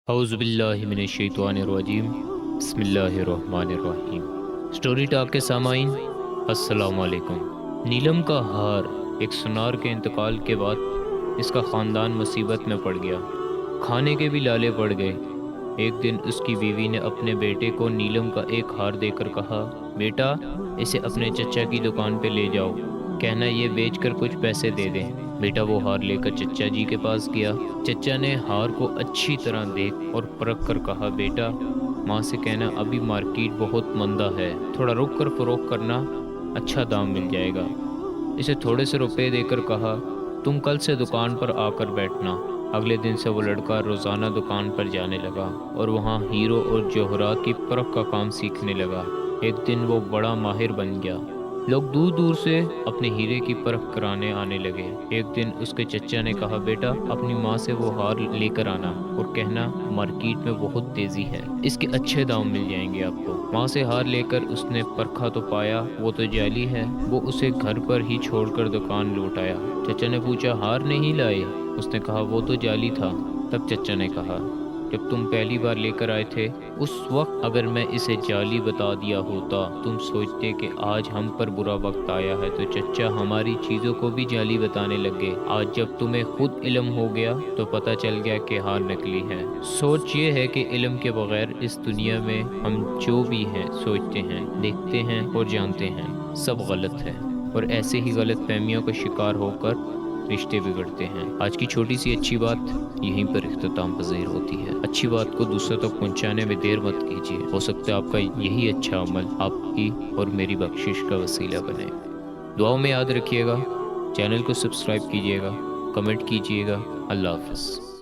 اعوذ باللہ من الشیطان الرجیم، بسم اللہ الرحمن الرحیم۔ سٹوری ٹاک کے سامعین، السلام علیکم۔ نیلم کا ہار ایک سنار کے انتقال کے بعد اس کا خاندان مصیبت میں پڑ گیا، کھانے کے بھی لالے پڑ گئے۔ ایک دن اس کی بیوی نے اپنے بیٹے کو نیلم کا ایک ہار دے کر کہا، بیٹا اسے اپنے چچا کی دکان پہ لے جاؤ، کہنا یہ بیچ کر کچھ پیسے دے دیں۔ بیٹا وہ ہار لے کر چچا جی کے پاس گیا۔ چچا نے ہار کو اچھی طرح دیکھ اور پرکھ کر کہا، بیٹا ماں سے کہنا ابھی مارکیٹ بہت مندہ ہے، تھوڑا رک کر فروخت کرنا، اچھا دام مل جائے گا۔ اسے تھوڑے سے روپے دے کر کہا، تم کل سے دکان پر آ کر بیٹھنا۔ اگلے دن سے وہ لڑکا روزانہ دکان پر جانے لگا اور وہاں ہیرو اور جوہرات کی پرکھ کا کام سیکھنے لگا۔ ایک دن وہ بڑا ماہر بن گیا، لوگ دور دور سے اپنے ہیرے کی پرکھ کرانے آنے لگے۔ ایک دن اس کے چچا نے کہا، بیٹا اپنی ماں سے وہ ہار لے کر آنا اور کہنا مارکیٹ میں بہت تیزی ہے، اس کے اچھے دام مل جائیں گے آپ کو۔ ماں سے ہار لے کر اس نے پرکھا تو پایا وہ تو جعلی ہے، وہ اسے گھر پر ہی چھوڑ کر دکان لوٹ آیا۔ چچا نے پوچھا، ہار نہیں لائے؟ اس نے کہا، وہ تو جعلی تھا۔ تب چچا نے کہا، جب تم پہلی بار لے کر آئے تھے اس وقت اگر میں اسے جعلی بتا دیا ہوتا تم سوچتے کہ آج ہم پر برا وقت آیا ہے تو چچا ہماری چیزوں کو بھی جعلی بتانے لگے۔ آج جب تمہیں خود علم ہو گیا تو پتہ چل گیا کہ ہار نکلی ہے۔ سوچ یہ ہے کہ علم کے بغیر اس دنیا میں ہم جو بھی ہیں سوچتے ہیں، دیکھتے ہیں اور جانتے ہیں سب غلط ہے، اور ایسے ہی غلط فہمیوں کا شکار ہو کر رشتے بگڑتے ہیں۔ آج کی چھوٹی سی اچھی بات یہیں پر اختتام پذیر ہوتی ہے۔ اچھی بات کو دوسروں تک پہنچانے میں دیر مت کیجیے، ہو سکتا ہے آپ کا یہی اچھا عمل آپ کی اور میری بخشش کا وسیلہ بنے۔ دعاؤں میں یاد رکھیے گا، چینل کو سبسکرائب کیجیے گا، کمنٹ کیجیے گا۔ اللہ حافظ۔